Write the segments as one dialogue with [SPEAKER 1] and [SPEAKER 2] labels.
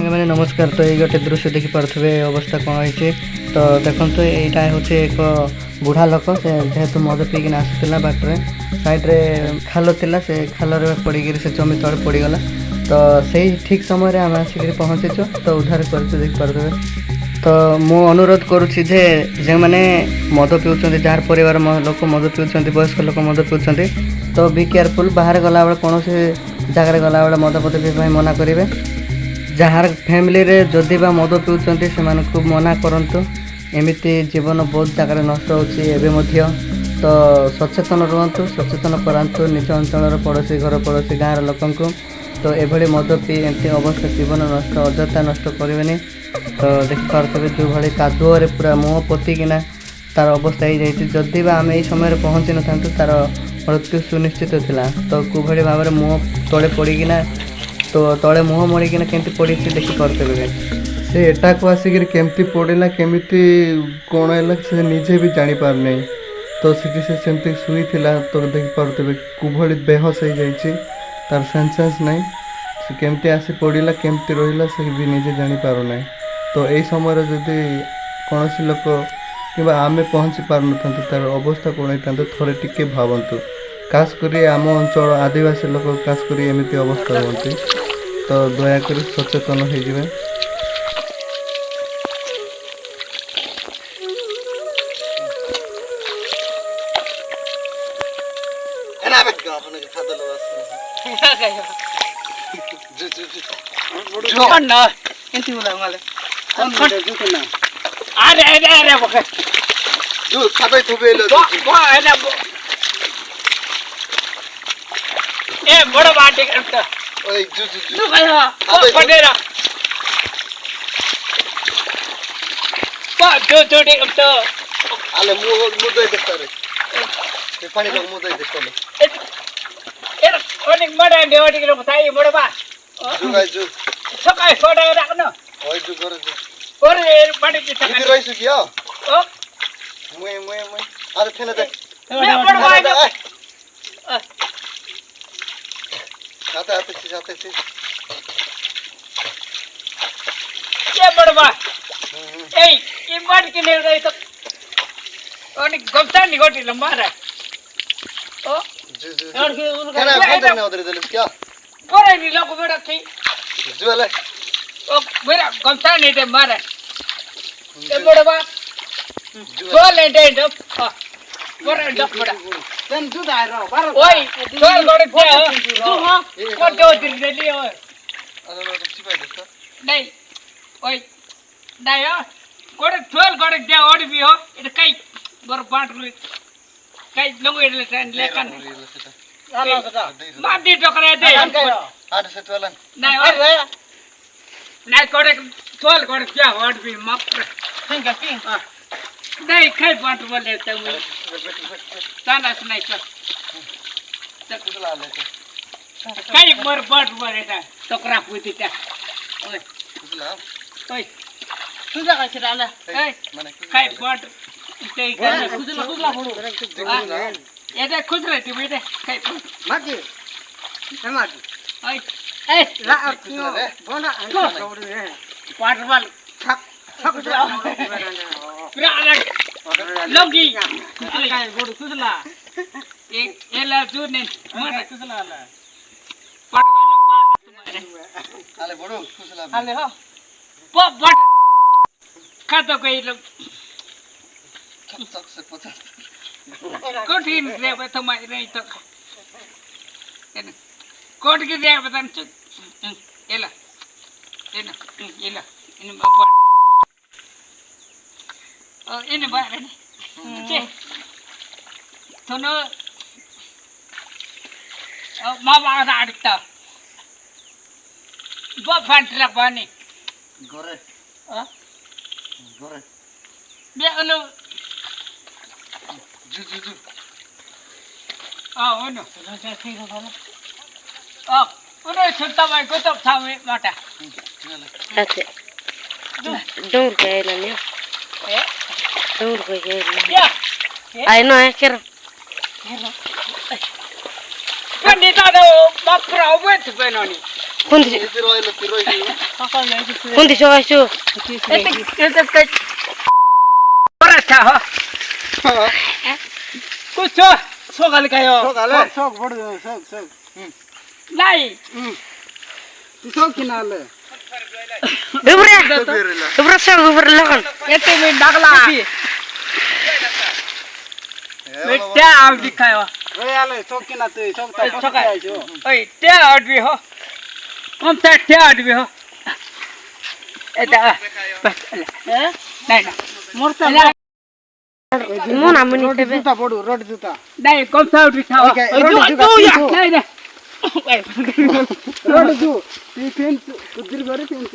[SPEAKER 1] सांगे मैंने नमस्कार। तो ये गोटे दृश्य देखी पारे अवस्था कौन है तो देखो तो यहाँ हूँ एक बुढ़ा लोक से जेहेतु मद पीकिन आसूला बाटर साइड्रे खाल थिला से खाल पड़ी से जमी तले पड़गला। तो सही ठीक समय आम आसिक पहुँचीचु तो उद्धार कर देख पारे। तो मु अनुरोध करुच्ची जे जो मैंने मद पिउछन्ति जार परिवार लोक मद पिउछन्ति वयस्क लोक मद पिउछन्ति तो बी केयरफुल। बाहर गला बेले कौन जगार गला बेले मद पद पी मना करेंगे। जार फैमिली रे जदि बा मद पिउछन्ति से खूब मना करंतु। एमिति जीवन बहुत जगह नष्ट होची। तो सचेतन रुहतु, सचेतन करातु निज अंचल पड़ोसी घर पड़ोसी गाँव लोक। तो ये मद पी एमती अवस्था जीवन नष्ट अजथा नष्ट करें। तो देखिपे जो भाई कादुअ पूरा मुँह पोतिकिना तार अवस्था हो जाए। जदि बा आम यही समय पहुँची न था तार मृत्यु सुनिश्चित था। तो कौभली भाव में मुँह तले पड़ीना तो तले मुँह मड़ीकिना केमती पड़ी देखिपे
[SPEAKER 2] से एटा को आसिक केमती पड़ा केमी कौन है से निजे भी जापार नहीं। तो सीटी से सेमती शुई तो देखिपे कौभली बेहोश हो जाए तार सेन्सेंस नहीं। से केमती आसी पड़ा केमती रहा से भी निजे जापार ना। तो यही समय जदि कौन लोक कि आम पहुँची पार न तार अवस्था कौन होता थे टिके भावतु। खास कर आम अंचल आदिवासी लोक खास कर एमती अवस्था होती। तो दयाकोरी सचेतन हो।
[SPEAKER 3] बड़ा बाटे करता ओए जू पटेरा जो जोड़े करता
[SPEAKER 2] आले मुदे देखता रे ते पानी लोग मुदे देखता ले
[SPEAKER 3] एरा अनेक बड़ा देवाटी के बताई बड़ा बा
[SPEAKER 2] जू गाय जू
[SPEAKER 3] सकाय फोड़ा रखना
[SPEAKER 2] ओए जू करे
[SPEAKER 3] ए बड़ी की
[SPEAKER 2] इधर रहिसु किया
[SPEAKER 3] ओ
[SPEAKER 2] मुए अरे थेले दे
[SPEAKER 3] मैं बड़ा बा
[SPEAKER 2] आते
[SPEAKER 3] ये बड़वा ए ये मट के ले गई तो और गमता निगोटी लंबा रहा ओ
[SPEAKER 2] जी
[SPEAKER 3] और के उनका
[SPEAKER 2] क्या बोलते हैं उधर इधर क्या
[SPEAKER 3] पूरा नहीं लोग बेटा थी
[SPEAKER 2] जो वाला
[SPEAKER 3] ओ मेरा गमता नहीं दे मारा ये बड़वा जो ले दे दो पूरा डक बड़ा तन दूध आ रहा बार ओए चल गोड़े क्या तू हां को दो दिन ले लियो
[SPEAKER 2] अरे चिपाई देखो
[SPEAKER 3] नहीं ओए नहीं यार गोड़े चल गोड़े क्या ओडी भी हो ये कई बर बांट रे कई लोग ये लेकन हां सका मार दी टकरे दे
[SPEAKER 2] आठ से 12
[SPEAKER 3] नहीं अरे नहीं गोड़े चल गोड़े क्या ओडी भी मत ठीक है हां नहीं खाई बांट बोले तो ताना नहीं चल
[SPEAKER 2] कुसला लेते
[SPEAKER 3] कई मर बांट बोले था टकरा पूती था ओए
[SPEAKER 2] कुसला
[SPEAKER 3] ओए तुझा का चिराला ए खाई बांट ते कर कुसला फोड़ो ये दे खुद रहती बेटे खाई माटी टमाटी ओए ए ला क्यों बोला पाट वाल लोगी गोड़ कुसला एक एला जुने मार कुसला ला पड़वा लोग मार तुम्हारे
[SPEAKER 2] आले बड़ो कुसला
[SPEAKER 3] आले हो बट खाता कोई लोग
[SPEAKER 2] से 50
[SPEAKER 3] कठिन रे तुम्हारे नहीं तो कोट की दे बतन एला एला इन बाबा ini baik ni. Cik. Tono. Mama ada adikta. Buat fantrek bani.
[SPEAKER 2] Gore.
[SPEAKER 3] Ah?
[SPEAKER 2] Gore.
[SPEAKER 3] Biar anu.
[SPEAKER 2] Ju.
[SPEAKER 3] Ah, anu. Ah, anu cerita mai kau tak tahu mata.
[SPEAKER 4] Oke. Dor kayak ni.
[SPEAKER 3] Eh?
[SPEAKER 4] Dor kayak ni.
[SPEAKER 3] Ya.
[SPEAKER 4] Ay no, kira.
[SPEAKER 3] Kan dia tak ada makra awet tu penoni.
[SPEAKER 4] कोणती कोणती शोगायचो
[SPEAKER 3] अच्छा हो कुछ सोगाल काय हो नाही
[SPEAKER 4] डुबरा शोग डुबरा लगन
[SPEAKER 3] येते मी डागला त्या आवडी काय हो ओय त्या आवडी हो कोणता त्या आवडी हो नाही ना मोरता
[SPEAKER 4] मोना मनी तेबे
[SPEAKER 3] नाही कोणता आवडी खावा नाही नाही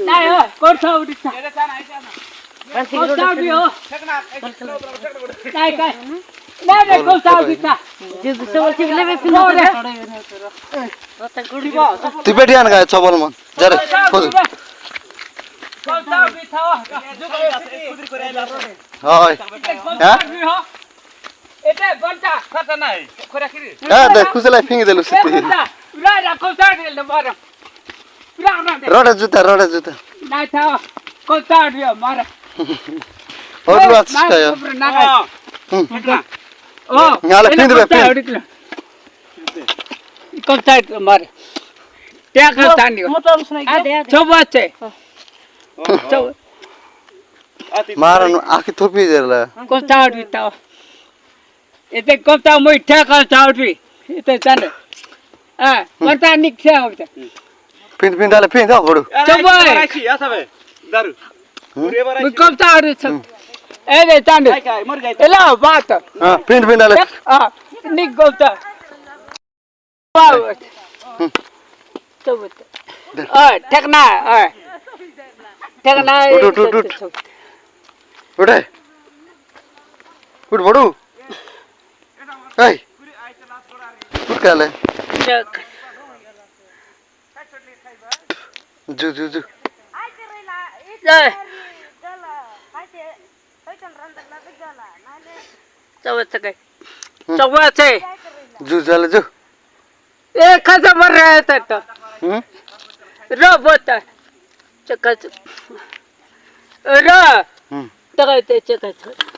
[SPEAKER 3] नाही हो कोणता आवडी कोणता आवडी हो नाही काय नाही नाही कोणता आवडी खा
[SPEAKER 4] जिस सबलची लेबे
[SPEAKER 2] तिबेटियन काय चबल मन जरे खोज
[SPEAKER 3] कोणता आवडी खावा
[SPEAKER 2] हाय हा
[SPEAKER 3] এটা ঘন্টা কথা নাই করে কি
[SPEAKER 2] হ্যাঁ দেখ খুজলাই ফিঙ্গি দিলু সিটি
[SPEAKER 3] রাডা কোনটা দিল মারা
[SPEAKER 2] রডা জুতা
[SPEAKER 3] নাই থাও কোনটা দিও মারা
[SPEAKER 2] ওর আছে কায়
[SPEAKER 3] ও
[SPEAKER 2] নালে ফিঙ্গি দিবে
[SPEAKER 3] কোনটা মারা তে কোনটা নিও চবাছে
[SPEAKER 2] মারানো আকি থপি দেলা
[SPEAKER 3] কোনটা দিও এটা কোনটা মই ঠেকা চাউরি এটা জানে হ্যাঁ কোনটা নিচ্ছে হবে
[SPEAKER 2] পিন ডালে পিন দাও বড়
[SPEAKER 3] চবাই
[SPEAKER 5] दारू
[SPEAKER 3] मी कोणता आवडी ए रे चांद एला बात
[SPEAKER 2] हां पिन डाले
[SPEAKER 3] हां निक गोता वाव चबत ठेकना ठेकना
[SPEAKER 2] उठे उठ बड़ू এই উঠ কালে জু
[SPEAKER 3] चबत काय चबत आहे
[SPEAKER 2] जू झालं जू
[SPEAKER 3] एक हजार राहतात बोत चकच र
[SPEAKER 2] हम्म
[SPEAKER 3] तगायते चकच